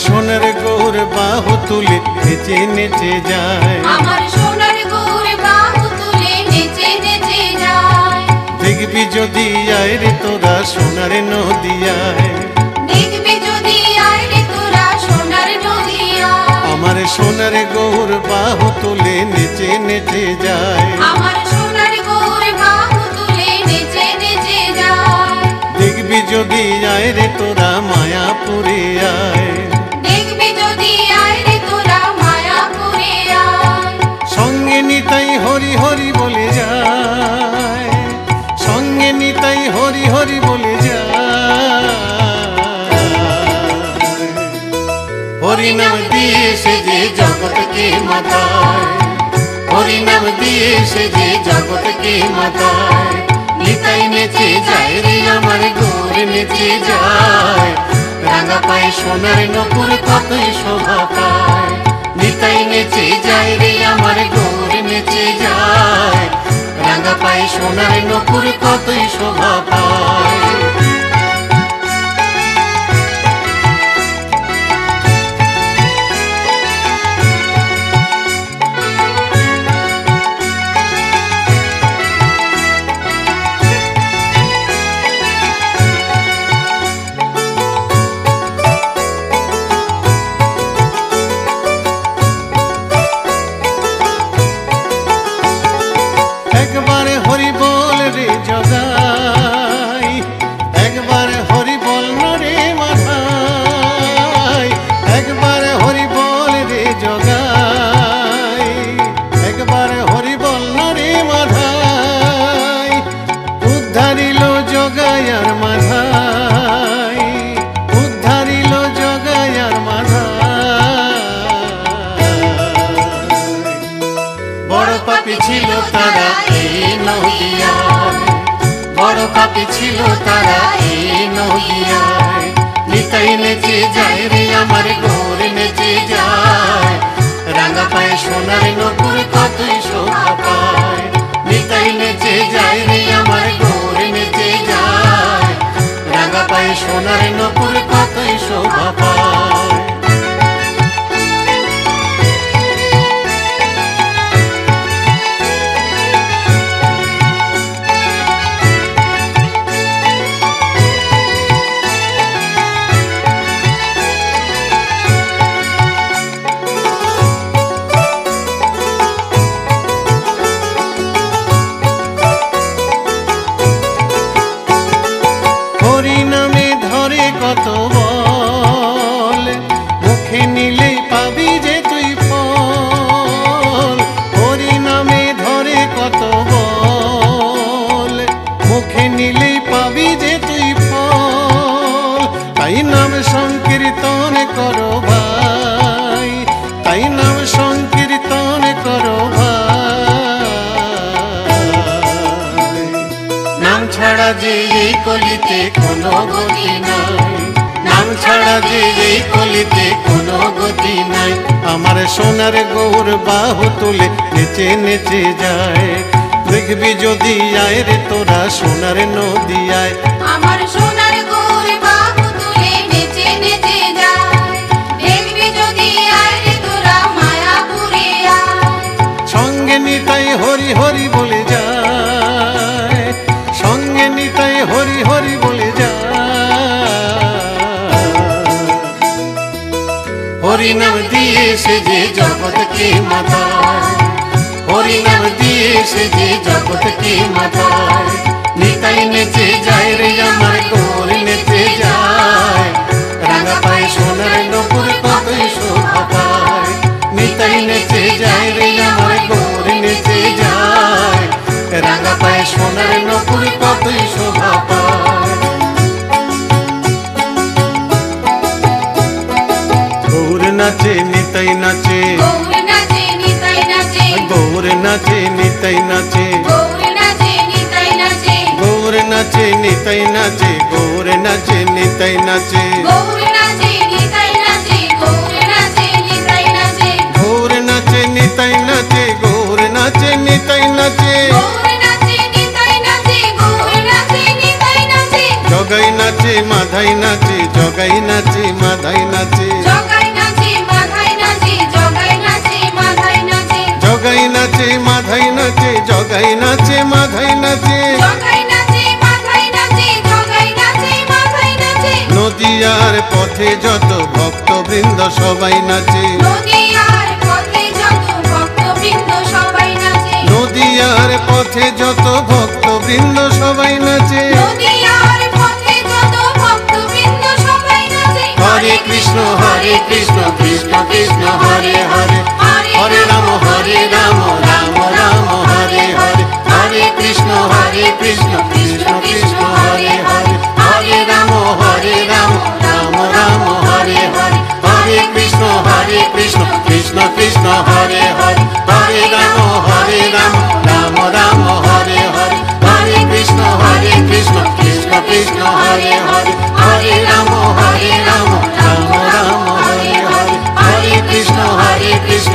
সোনার গৌর বাহু তুলে নেচে নেচে যায়, আমার সোনার গৌর বাহু তুলে নেচে নেচে যায়। দেখবি যদি আয় রে তোরা সোনার নদিয়ায়, দেখবি যদি আয় রে তোরা সোনার নদিয়ায়। আমার সোনার গৌর বাহু তুলে নেচে নেচে যায়, আমার সোনার গৌর বাহু তুলে নেচে নেচে যায়। দেখবি যদি আয় রে তোরা মায়াপুরে আয়, দেখবি যদি আয় রে তোরা মায়াপুরে আয়। সঙ্গে নিতাই হরি হরি বলে যায়, সঙ্গে নিতাই হরি হরি বলে যায়। হরি নাম দিয়ে সে যে জগৎকে মাতায়, হরি নাম দিয়ে সে যে জগৎকে মাতায়। নিতাই নেচে যায় রে আমার গৌর নেচে যায়, রাঙা পায়ে সোনার নপুর কতই শোভা পায়। নিতাই নেচে যায় রে আমার গৌর নেচে যায়, রাঙা পায়ে সোনার নপুর কতই শোভা পায়। একবার হরি বল রে জগাই, একবার হরি বল রে মাথায়, একবার হরি বল রে জগাই, একবার হরি বল রে মাথায়। উদ্ধারিল জগাই আর মাথায়, উদ্ধারিল জগাই আর মাথায়। বড় পাপী ছিল তারা এই নদিয়ায়, বড় পাপী ছিল তারা এই নদিয়ায়। নিতাই নেচে যায় রে আমার গৌর নেচে যায়, রাঙা পায়ে সোনার নপুর কতই শোভা পায়। নিতাই নেচে যায় রে আমার গৌর নেচে যায়, রাঙা পায়ে সোনার নপুর কতই শোভা পায়। হরি নামে ধরে কত বল, মুখে নিলেই পাবি যে তুই ফল। হরি নামে ধরে কত বল, মুখে নিলেই পাবি যে তুই ফল। তাই নাম সংকীর্তন করো ভাই, তাই নাম সংকীর্তন করো ভাই। নাম ছাড়া যে এই কলিতে কোনো গতি নাই, নাম ছাড়া যে এই কলিতে কোনো গতি নাই। আমার সোনার গৌর বাহু তুলে নেচে নেচে যায়, দেখবি যদি আয় রে তোরা সোনার নদিয়ায়। আমার সোনার গৌর বাহু তুলে নেচে নেচে যায়, দেখবি যদি আয় রে তোরা মায়াপুরে আয়। সঙ্গে নিতাই হরি হরি বলে যায়, সঙ্গে নিতাই হরি হরি বলে যায়। হরি নাম দিয়ে সে যে জগৎকে মাতায়, হরি নাম দিয়ে সে যে জগৎকে মাতায়। নিতাই নেচে যায় রে আমার গৌর নেচে যায়, রাঙা পায়ে সোনার নপুর কতই শোভা পায়। নিতাই নেচে যায় রে আমার গৌর নেচে যায়, রাঙা পায়ে সোনার নপুর কতই শোভা পায়। গৌর নাচে নিতাই নাচে, গৌর নাচে নিতাই নাচে, গৌর নাচে নিতাই নাচে, গৌর নাচে নিতাই নাচে, গৌর নাচে নিতাই নাচে, গৌর নাচে নিতাই নাচে, গৌর নাচে নিতাই নাচে, গৌর নাচে নিতাই নাচে, গৌর নাচে নিতাই নাচে, গৌর নাচে নিতাই নাচে। গৌর নাচে নিতাই নাচে, গৌর নাচে নিতাই নাচে, জগাই নাচে মাধাই নাচে, জগাই নাচে মাধাই নাচে। পথে যত ভক্তবৃন্দ সবাই নাচে, নদিয়ার পথে যত ভক্তবৃন্দ সবাই নাচে, নদিয়ার পথে যত ভক্তবৃন্দ সবাই নাচে। নদিয়ার পথে যত ভক্তবৃন্দ সবাই নাচে। হরে কৃষ্ণ কৃষ্ণ কৃষ্ণ হরে হরে, হরে রাম রাম রাম হরে হরে, হরে কৃষ্ণ কৃষ্ণ কৃষ্ণ হরে হরে, হরে রাম রাম রাম হরে হরে, হরে কৃষ্ণ কৃষ্ণ কৃষ্ণ হরে হরে, হরে রাম রাম রাম হরে হরে, হরে কৃষ্ণ কৃষ্ণ কৃষ্ণ হরে হরে, হরে রাম রাম রাম হরে হরে, হরে কৃষ্ণ কৃষ্ণ